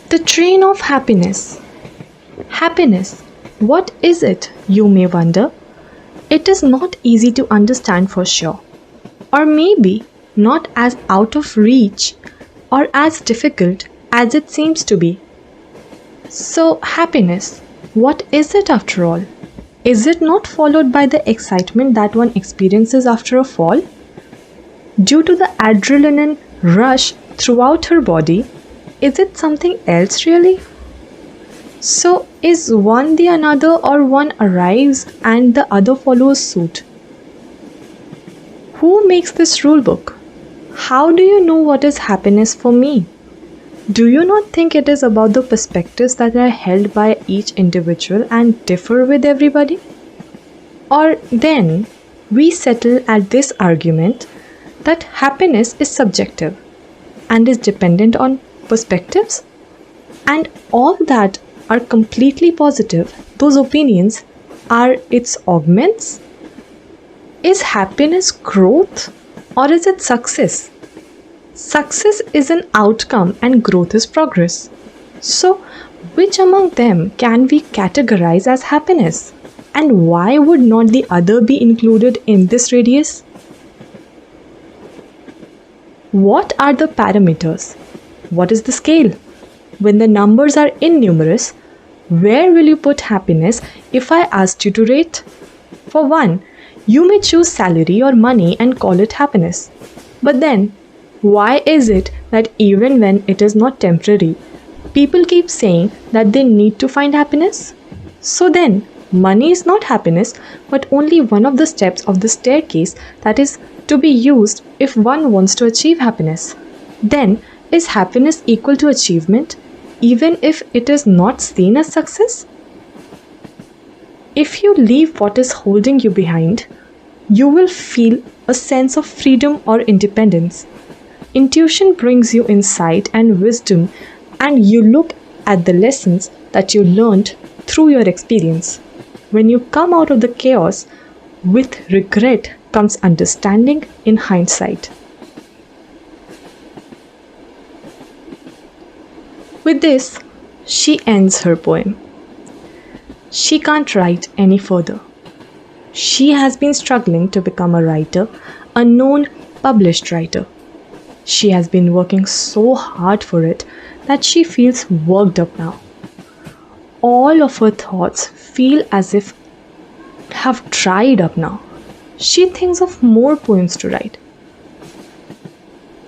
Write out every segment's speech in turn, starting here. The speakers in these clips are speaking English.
The train of happiness. Happiness. What is it, you may wonder? It is not easy to understand for sure. Or maybe not as out of reach or as difficult as it seems to be. So, happiness. What is it after all? Is it not followed by the excitement that one experiences after a fall? Due to the adrenaline rush throughout her body, is it something else really? So, is one the another, or one arrives and the other follows suit? Who makes this rule book? How do you know what is happiness for me? Do you not think it is about the perspectives that are held by each individual and differ with everybody? Or then we settle at this argument that happiness is subjective and is dependent on perspectives, and all that are completely positive, those opinions are its augments? Is happiness growth, or is it success? Success is an outcome and growth is progress. So, which among them can we categorize as happiness? And why would not the other be included in this radius? What are the parameters? What is the scale? When the numbers are innumerous, where will you put happiness if I asked you to rate? For one, you may choose salary or money and call it happiness. But then, why is it that even when it is not temporary, people keep saying that they need to find happiness? So then, money is not happiness, but only one of the steps of the staircase that is to be used if one wants to achieve happiness. Then, is happiness equal to achievement, even if it is not seen as success? If you leave what is holding you behind, you will feel a sense of freedom or independence. Intuition brings you insight and wisdom, and you look at the lessons that you learned through your experience. When you come out of the chaos, with regret comes understanding in hindsight. With this, she ends her poem. She can't write any further. She has been struggling to become a writer, a known published writer. She has been working so hard for it that she feels worked up now. All of her thoughts feel as if have dried up now. She thinks of more poems to write.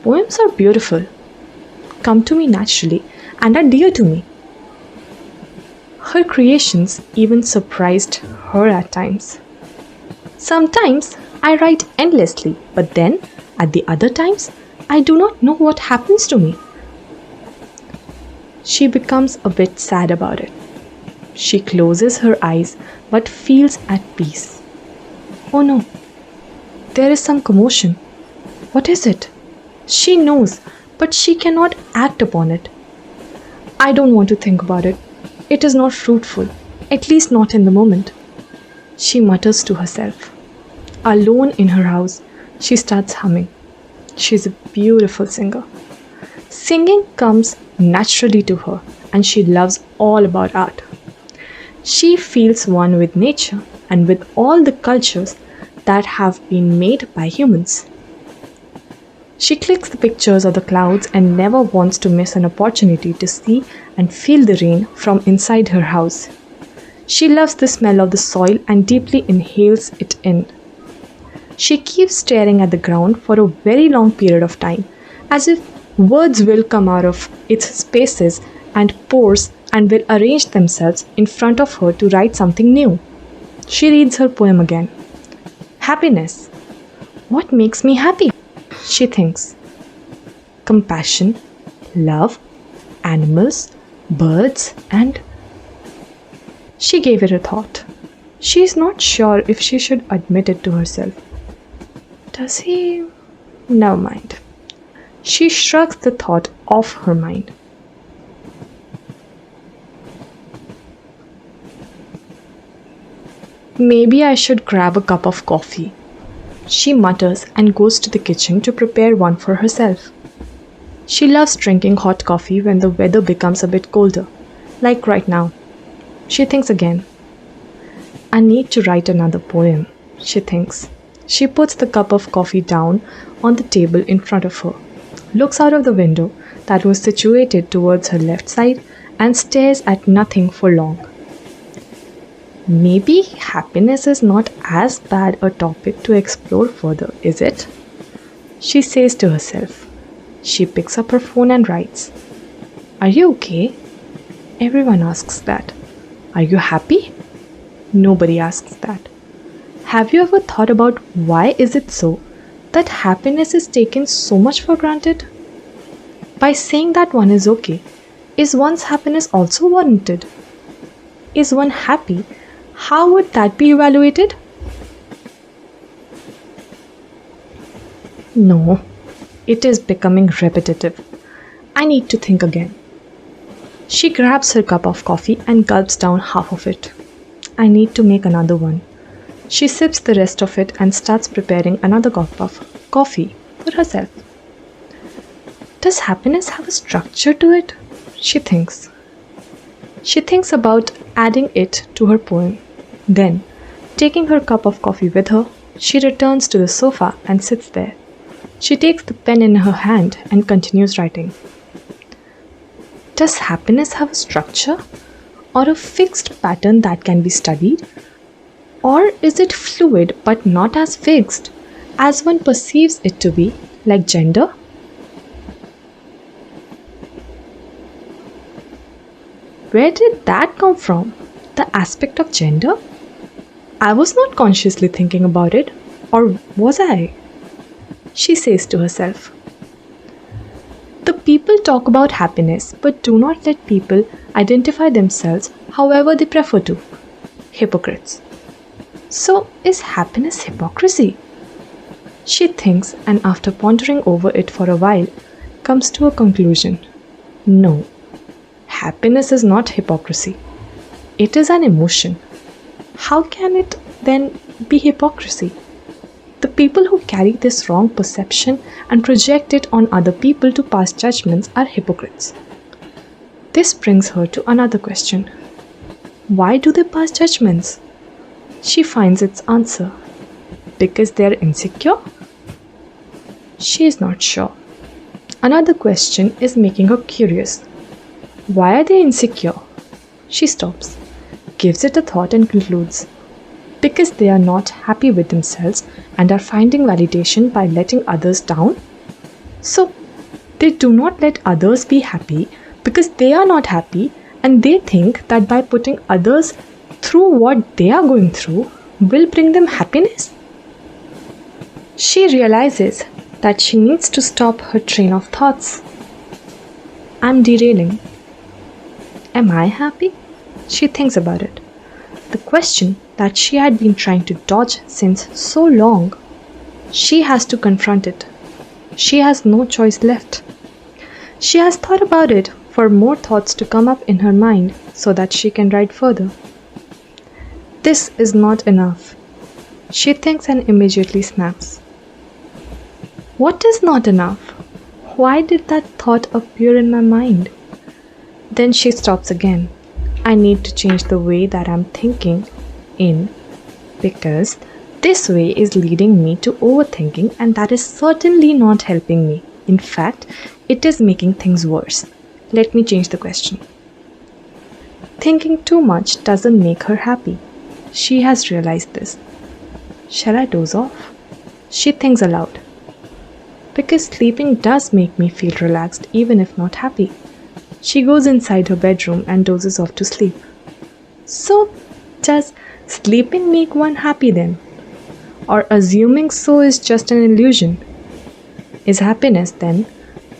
Poems are beautiful, come to me naturally, and are dear to me. Her creations even surprised her at times. Sometimes I write endlessly, but then at the other times I do not know what happens to me. She becomes a bit sad about it. She closes her eyes but feels at peace. Oh no, there is some commotion. What is it? She knows, but she cannot act upon it. I don't want to think about it. It is not fruitful, at least not in the moment. She mutters to herself. Alone in her house, she starts humming. She is a beautiful singer. Singing comes naturally to her, and she loves all about art. She feels one with nature and with all the cultures that have been made by humans. She clicks the pictures of the clouds and never wants to miss an opportunity to see and feel the rain from inside her house. She loves the smell of the soil and deeply inhales it in. She keeps staring at the ground for a very long period of time, as if words will come out of its spaces and pores and will arrange themselves in front of her to write something new. She reads her poem again. Happiness. What makes me happy? She thinks. Compassion, love, animals, birds, and... She gave it a thought. She is not sure if she should admit it to herself. Does he? Never mind. She shrugs the thought off her mind. Maybe I should grab a cup of coffee. She mutters and goes to the kitchen to prepare one for herself. She loves drinking hot coffee when the weather becomes a bit colder, like right now. She thinks again. I need to write another poem, she thinks. She puts the cup of coffee down on the table in front of her, looks out of the window that was situated towards her left side, and stares at nothing for long. Maybe happiness is not as bad a topic to explore further, is it? She says to herself. She picks up her phone and writes, Are you okay? Everyone asks that. Are you happy? Nobody asks that. Have you ever thought about why is it so that happiness is taken so much for granted? By saying that one is okay, is one's happiness also warranted? Is one happy? How would that be evaluated? No, it is becoming repetitive. I need to think again. She grabs her cup of coffee and gulps down half of it. I need to make another one. She sips the rest of it and starts preparing another cup of coffee for herself. Does happiness have a structure to it? She thinks. She thinks about adding it to her poem. Then, taking her cup of coffee with her, she returns to the sofa and sits there. She takes the pen in her hand and continues writing. Does happiness have a structure or a fixed pattern that can be studied? Or is it fluid but not as fixed as one perceives it to be, like gender? Where did that come from? The aspect of gender? I was not consciously thinking about it, or was I? She says to herself. The people talk about happiness but do not let people identify themselves however they prefer to. Hypocrites. So, is happiness hypocrisy? She thinks, and after pondering over it for a while, comes to a conclusion. No, happiness is not hypocrisy. It is an emotion. How can it then be hypocrisy? The people who carry this wrong perception and project it on other people to pass judgments are hypocrites. This brings her to another question. Why do they pass judgments? She finds its answer. Because they are insecure? She is not sure. Another question is making her curious. Why are they insecure? She stops, gives it a thought and concludes. Because they are not happy with themselves and are finding validation by letting others down? So, they do not let others be happy because they are not happy, and they think that by putting others through what they are going through will bring them happiness? She realizes that she needs to stop her train of thoughts. I'm derailing. Am I happy? She thinks about it. The question that she had been trying to dodge since so long. She has to confront it. She has no choice left. She has thought about it for more thoughts to come up in her mind so that she can write further. This is not enough. She thinks and immediately snaps. What is not enough? Why did that thought appear in my mind? Then she stops again. I need to change the way that I'm thinking in, because this way is leading me to overthinking, and that is certainly not helping me. In fact, it is making things worse. Let me change the question. Thinking too much doesn't make her happy. She has realized this. Shall I doze off? She thinks aloud. Because sleeping does make me feel relaxed even if not happy. She goes inside her bedroom and dozes off to sleep. So, does sleeping make one happy then? Or assuming so is just an illusion? Is happiness then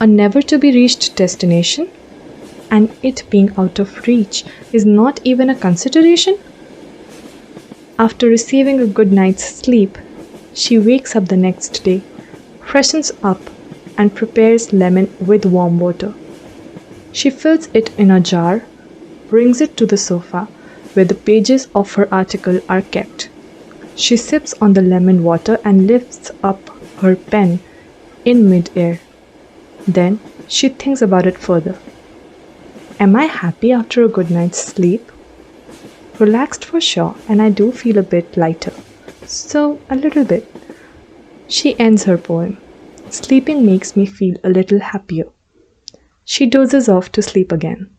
a never to be reached destination? And it being out of reach is not even a consideration? After receiving a good night's sleep, she wakes up the next day, freshens up, and prepares lemon with warm water. She fills it in a jar, brings it to the sofa where the pages of her article are kept. She sips on the lemon water and lifts up her pen in mid-air. Then She thinks about it further. Am I happy after a good night's sleep? Relaxed for sure, and I do feel a bit lighter. So, a little bit. She ends her poem. Sleeping makes me feel a little happier. She dozes off to sleep again.